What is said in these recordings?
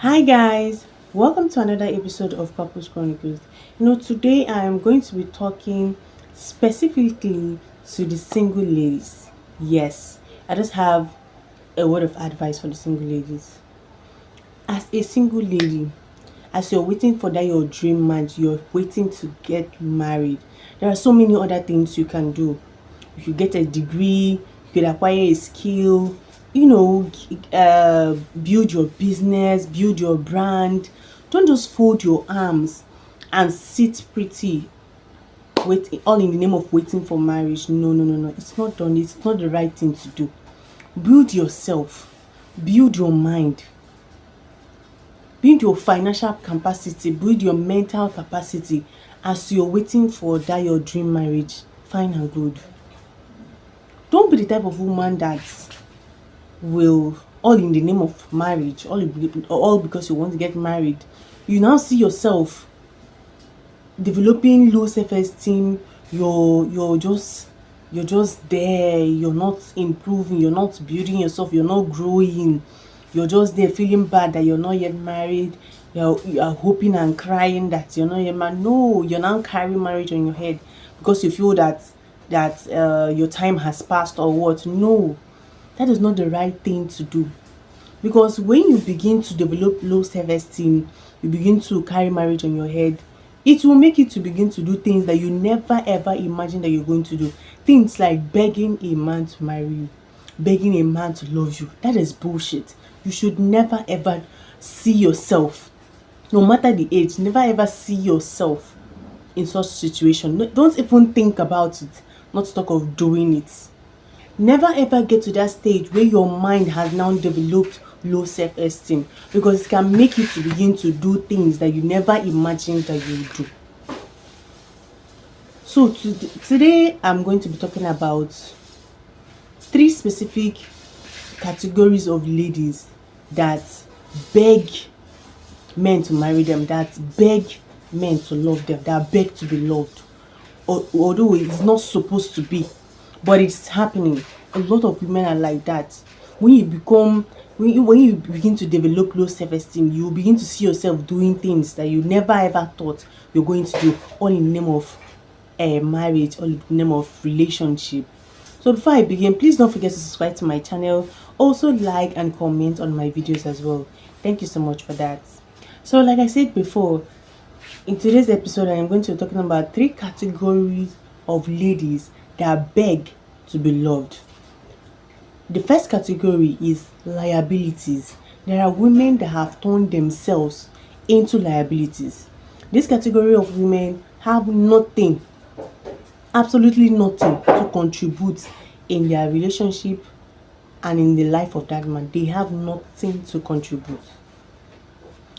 Hi guys, welcome to another episode of Purpose Chronicles. Today I am going to be talking specifically to the single ladies. Yes, I just have a word of advice for the single ladies. As a single lady, as you're waiting for that your dream man, you're waiting to get married. There are so many other things you can do. You could get a degree, you could acquire a skill, build your business, build your brand. Don't just fold your arms and sit pretty, wait all in the name of waiting for marriage. No, no, no, no. It's not done. It's not the right thing to do. Build yourself, build your mind, build your financial capacity, build your mental capacity as you're waiting for that your dream marriage. Fine and good. Don't be the type of woman that will all in the name of marriage, all because you want to get married. You now see yourself developing low self-esteem. You're just there, you're not improving, you're not building yourself, you're not growing, you're just there feeling bad that you're not yet married. You are hoping and crying that you're not yet married. No, you're now carrying marriage on your head because you feel that your time has passed or what. No, that is not the right thing to do. Because when you begin to develop low self-esteem, you begin to carry marriage on your head, it will make you to begin to do things that you never ever imagined that you're going to do. Things like begging a man to marry you, begging a man to love you. That is bullshit. You should never ever see yourself, no matter the age, never ever see yourself in such situation. Don't even think about it, not talk of doing it. Never ever get to that stage where your mind has now developed low self-esteem, because it can make you to begin to do things that you never imagined that you would do. So today I'm going to be talking about three specific categories of ladies that beg men to marry them, that beg men to love them, that beg to be loved. Although it's not supposed to be, but it's happening. A lot of women are like that. When you begin to develop low self-esteem, you begin to see yourself doing things that you never ever thought you're going to do, all in the name of marriage, all in the name of relationship. So before I begin, please don't forget to subscribe to my channel. Also like and comment on my videos as well. Thank you so much for that. So like I said before, in today's episode, I am going to be talking about three categories of ladies that beg to be loved. The first category is liabilities. There are women that have turned themselves into liabilities. This category of women have nothing, absolutely nothing to contribute in their relationship and in the life of that man. They have nothing to contribute.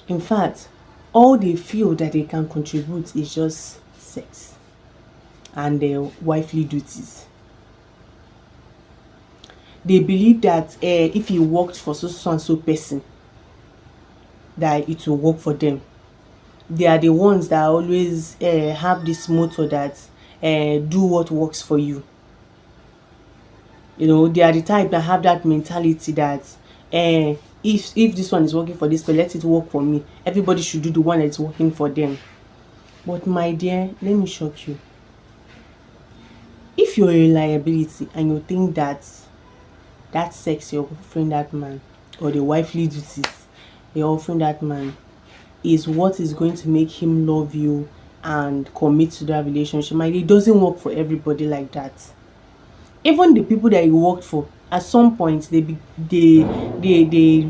In fact, all they feel that they can contribute is just sex and their wifely duties. They believe that if he worked for so and so person, that it will work for them. They are the ones that always have this motto that do what works for you. They are the type that have that mentality that if this one is working for this, but let it work for me. Everybody should do the one that's working for them. But my dear, let me shock you. If you're a liability and you think that sex you're offering that man, or the wifely duties you're offering that man, is what is going to make him love you and commit to that relationship, it doesn't work for everybody like that. Even the people that you worked for, at some point they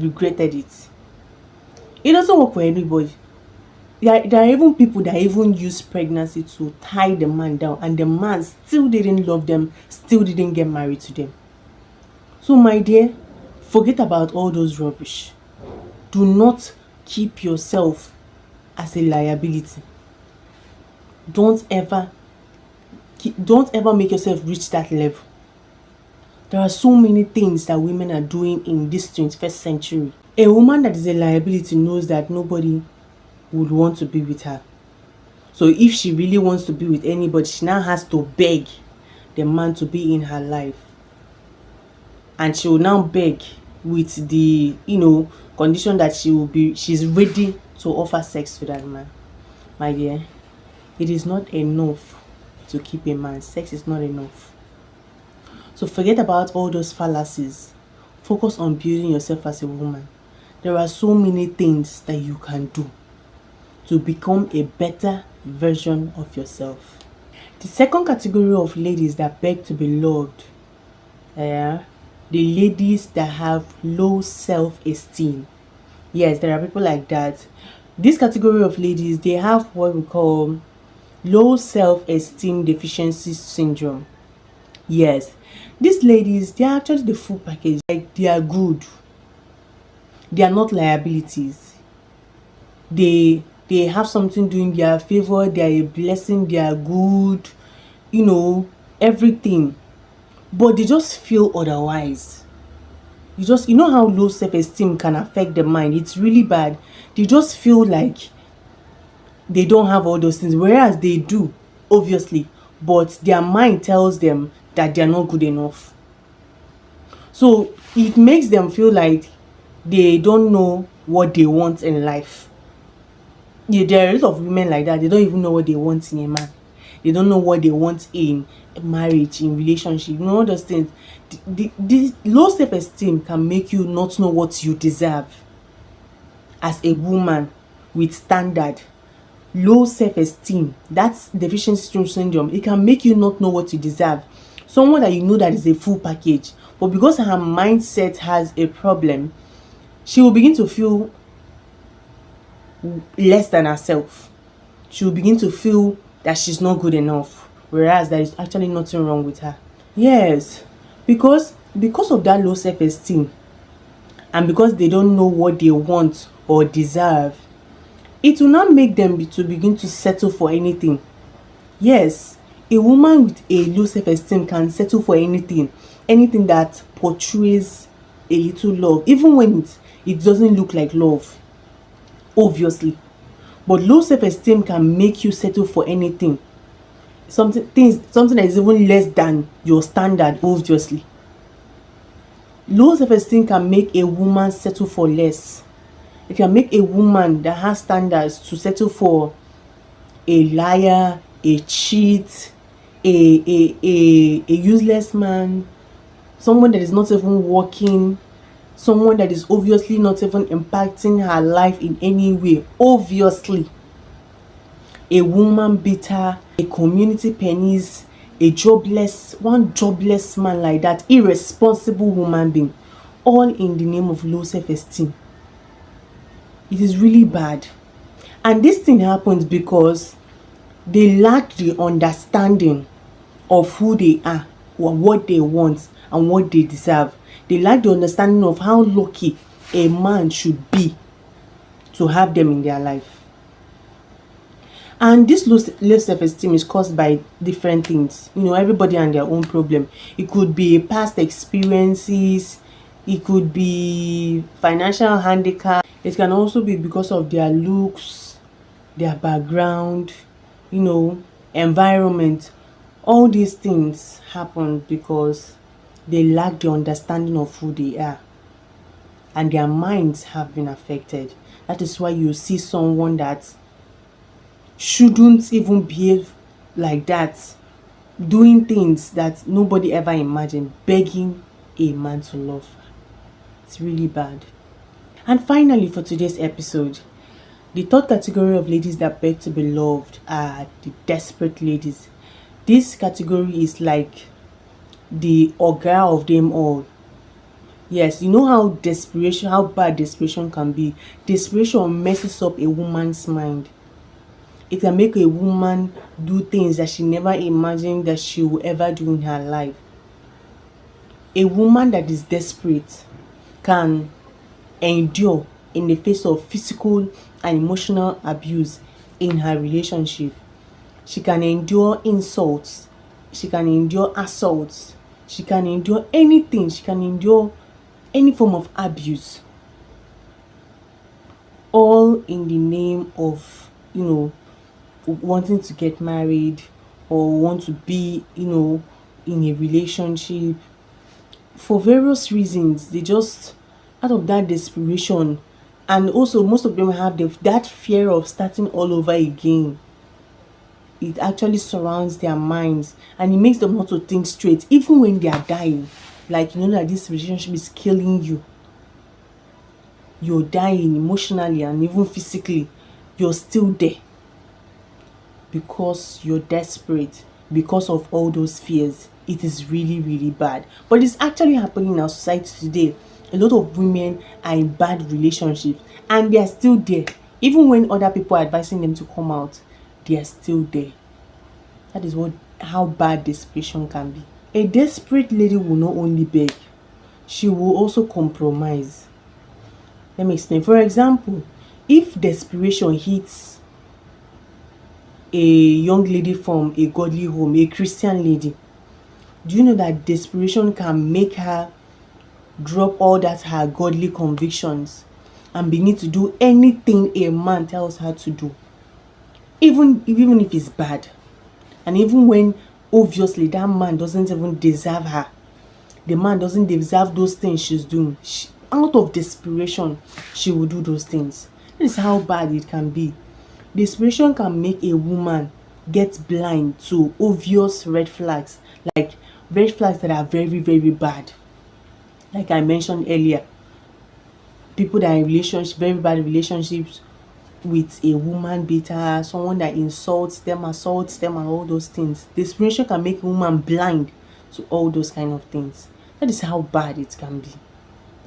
regretted it. It doesn't work for everybody. There are even people that even use pregnancy to tie the man down, and the man still didn't love them, still didn't get married to them. So my dear, forget about all those rubbish. Do not keep yourself as a liability. Don't ever make yourself reach that level. There are so many things that women are doing in this 21st century. A woman that is a liability knows that nobody would want to be with her. So if she really wants to be with anybody, she now has to beg the man to be in her life. And she will now beg with the condition that she's ready to offer sex to that man. My dear, it is not enough to keep a man. Sex is not enough. So forget about all those fallacies. Focus on building yourself as a woman. There are so many things that you can do to become a better version of yourself. The second category of ladies that beg to be loved, uh, the ladies that have low self-esteem. Yes, there are people like that. This category of ladies, they have what we call low self-esteem deficiency syndrome. Yes, these ladies, they are actually the full package. Like, they are good. They are not liabilities. They have something doing their favor. They are a blessing. They are good. Everything. But they just feel otherwise. You know how low self-esteem can affect the mind. It's really bad. They just feel like they don't have all those things, whereas they do, obviously, but their mind tells them that they're not good enough. So it makes them feel like they don't know what they want in life. Yeah, there are a lot of women like that. They don't even know what they want in a man. They don't know what they want in marriage, in relationship, all those things. The low self-esteem can make you not know what you deserve as a woman with standard. Low self-esteem, that's deficiency syndrome. It can make you not know what you deserve. Someone that you know that is a full package, but because her mindset has a problem, she will begin to feel less than herself. She will begin to feel that she's not good enough, whereas there is actually nothing wrong with her. Yes, because of that low self-esteem, and because they don't know what they want or deserve, it will not make them to begin to settle for anything. Yes, a woman with a low self-esteem can settle for anything that portrays a little love, even when it doesn't look like love, obviously. But low self-esteem can make you settle for anything, something that is even less than your standard, obviously. Low self-esteem can make a woman settle for less. It can make a woman that has standards to settle for a liar, a cheat, a useless man, someone that is not even working, someone that is obviously not even impacting her life in any way, obviously. A woman beater, a community pennies, one jobless man like that, irresponsible woman being, all in the name of low self-esteem. It is really bad. And this thing happens because they lack the understanding of who they are, or what they want, and what they deserve. They lack the understanding of how lucky a man should be to have them in their life. And this low self-esteem is caused by different things. Everybody and their own problem. It could be past experiences. It could be financial handicap. It can also be because of their looks, their background, environment. All these things happen because they lack the understanding of who they are, and their minds have been affected. That is why you see someone that shouldn't even behave like that, doing things that nobody ever imagined, begging a man to love her. It's really bad. And finally, for today's episode, the third category of ladies that beg to be loved are the desperate ladies. This category is like the ogre of them all. Yes, you know how bad desperation can be. Desperation messes up a woman's mind. It can make a woman do things that she never imagined that she will ever do in her life. A woman that is desperate can endure in the face of physical and emotional abuse in her relationship. She can endure insults. She can endure assaults. She can endure anything. She can endure any form of abuse. All in the name of, wanting to get married or want to be, in a relationship. For various reasons, they just, out of that desperation, And also most of them have that fear of starting all over again. It actually surrounds their minds, and it makes them not to think straight even when they are dying. Like, you know that this relationship is killing you, you're dying emotionally and even physically, you're still there because you're desperate, because of all those fears. It is really, really bad. But it's actually happening in our society today. A lot of women are in bad relationships and they are still there. Even when other people are advising them to come out, they are still there. That is what how bad desperation can be. A desperate lady will not only beg, she will also compromise. Let me explain. For example, if desperation hits a young lady from a godly home, a Christian lady, do you know that desperation can make her drop all that her godly convictions and begin to do anything a man tells her to do, even if it's bad, and even when obviously that man doesn't even deserve her, the man doesn't deserve those things she's doing. Out of desperation, she will do those things. This is how bad it can be. Desperation can make a woman get blind to obvious red flags, like red flags that are very, very bad. Like I mentioned earlier, people that are in relationships, very bad relationships with a woman beater, someone that insults them, assaults them, and all those things. Desperation can make a woman blind to all those kind of things. That is how bad it can be.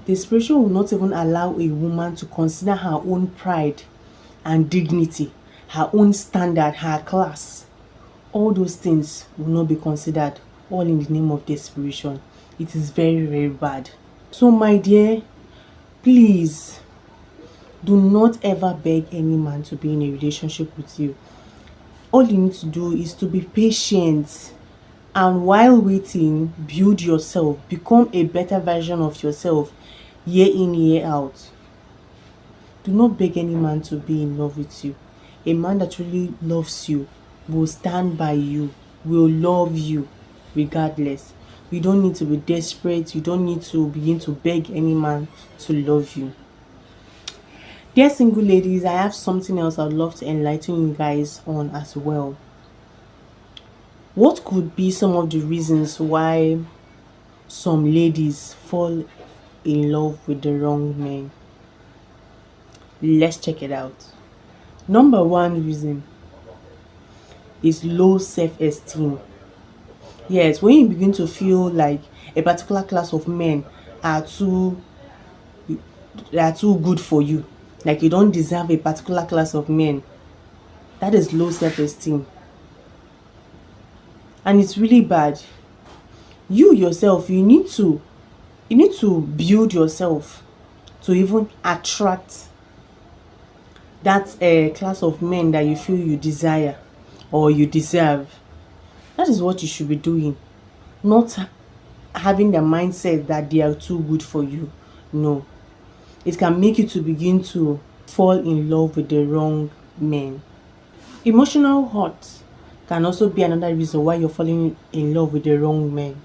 Desperation will not even allow a woman to consider her own pride and dignity, her own standard, her class. All those things will not be considered, all in the name of desperation. It is very, very bad. So, my dear, please do not ever beg any man to be in a relationship with you. All you need to do is to be patient, and while waiting, build yourself, become a better version of yourself year in, year out. Do not beg any man to be in love with you. A man that really loves you will stand by you, will love you regardless. You don't need to be desperate. You don't need to begin to beg any man to love you. Dear single ladies, I have something else I'd love to enlighten you guys on as well. What could be some of the reasons why some ladies fall in love with the wrong men? Let's check it out. Number one reason is low self-esteem. Yes, when you begin to feel like a particular class of men are too good for you, like you don't deserve a particular class of men, that is low self-esteem. And it's really bad. You yourself, you need to build yourself to even attract that class of men that you feel you desire or you deserve. That is what you should be doing, not having the mindset that they are too good for you. No, it can make you to begin to fall in love with the wrong men. Emotional hurt can also be another reason why you're falling in love with the wrong men.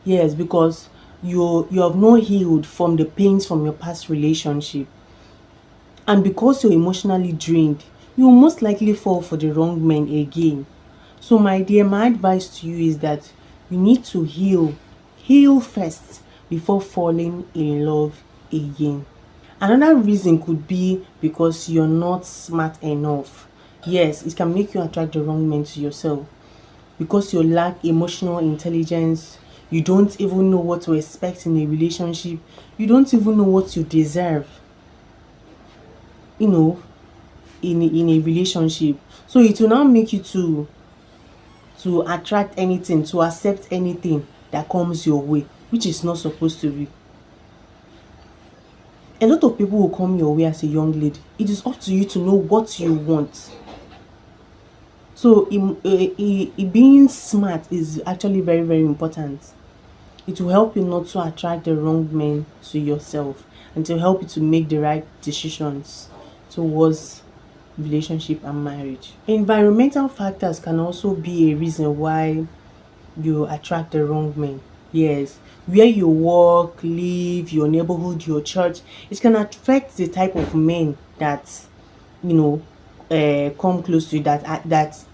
Yes, because you have not healed from the pains from your past relationship, and because you're emotionally drained, you will most likely fall for the wrong men again. So my dear, my advice to you is that you need to heal first before falling in love again. Another reason could be because you're not smart enough. Yes, it can make you attract the wrong men to yourself because you lack emotional intelligence. You don't even know what to expect in a relationship. You don't even know what you deserve, you know, in a relationship. So it will now make you to attract anything, to accept anything that comes your way, which is not supposed to be. A lot of people will come your way as a young lady. It is up to you to know what you want. So being smart is actually very, very important. It will help you not to attract the wrong men to yourself, and to help you to make the right decisions towards relationship and marriage. Environmental factors can also be a reason why you attract the wrong men. Yes, where you work, live, your neighborhood, your church. It can affect the type of men that you know come close to you, that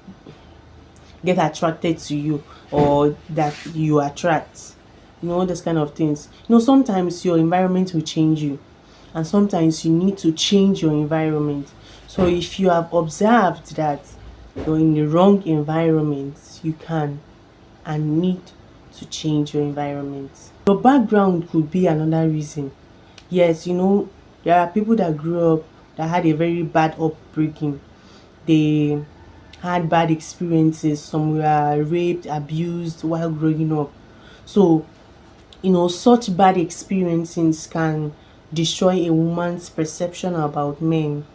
get attracted to you, or that you attract. Those kind of things. Sometimes your environment will change you, and sometimes you need to change your environment. So if you have observed that you're in the wrong environment, you can and need to change your environment. Your background could be another reason. Yes, there are people that grew up that had a very bad upbringing. They had bad experiences. Some were raped, abused while growing up. So, such bad experiences can destroy a woman's perception about men.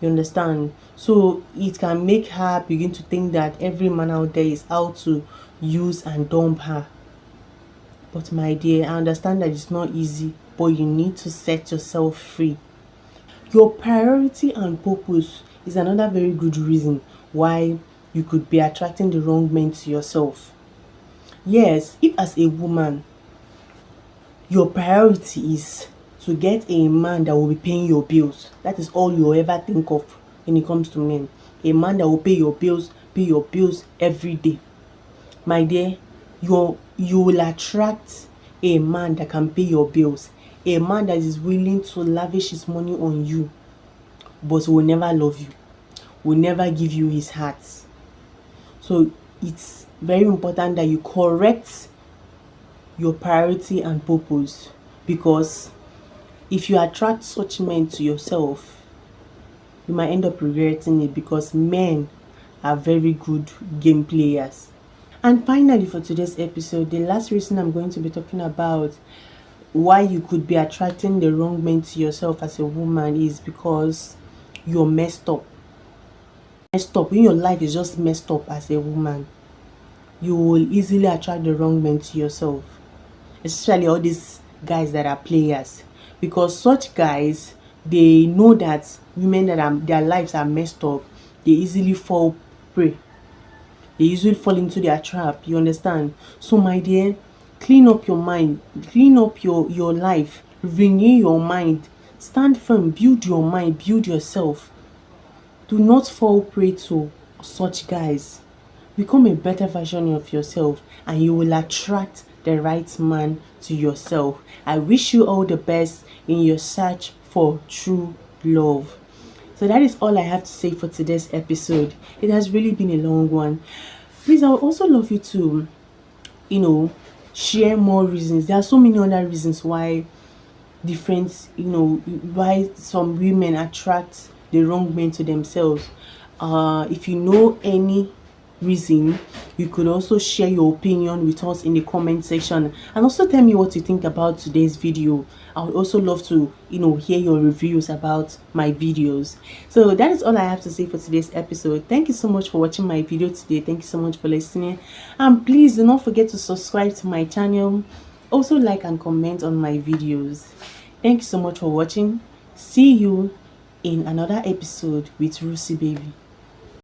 You understand? So it can make her begin to think that every man out there is out to use and dump her. But my dear, I understand that it's not easy, but you need to set yourself free. Your priority and purpose is another very good reason why you could be attracting the wrong men to yourself. Yes, if as a woman, your priority is to get a man that will be paying your bills. That is all you ever think of when it comes to men. A man that will pay your bills every day. My dear, you will attract a man that can pay your bills. A man that is willing to lavish his money on you, but will never love you, will never give you his heart. So it's very important that you correct your priority and purpose, because if you attract such men to yourself, you might end up regretting it, because men are very good game players. And finally, for today's episode, the last reason I'm going to be talking about why you could be attracting the wrong men to yourself as a woman is because you're messed up. When your life is just messed up as a woman, you will easily attract the wrong men to yourself, especially all these guys that are players, because such guys, they know that women that their lives are messed up, they easily fall prey. They usually fall into their trap. You understand? So my dear, clean up your mind, clean up your life, renew your mind, stand firm, build your mind, build yourself. Do not fall prey to such guys. Become a better version of yourself, and you will attract the right man to yourself. I wish you all the best in your search for true love. So that is all I have to say for today's episode. It has really been a long one. Please, I would also love you to, share more reasons. There are so many other reasons why why some women attract the wrong men to themselves. If you know any reason, you could also share your opinion with us in the comment section, and also tell me what you think about today's video. I would also love to hear your reviews about my videos. So that is all I have to say for today's episode. Thank you so much for watching my video today. Thank you so much for listening, and please do not forget to subscribe to my channel. Also like and comment on my videos. Thank you so much for watching. See you in another episode with Rusi Baby.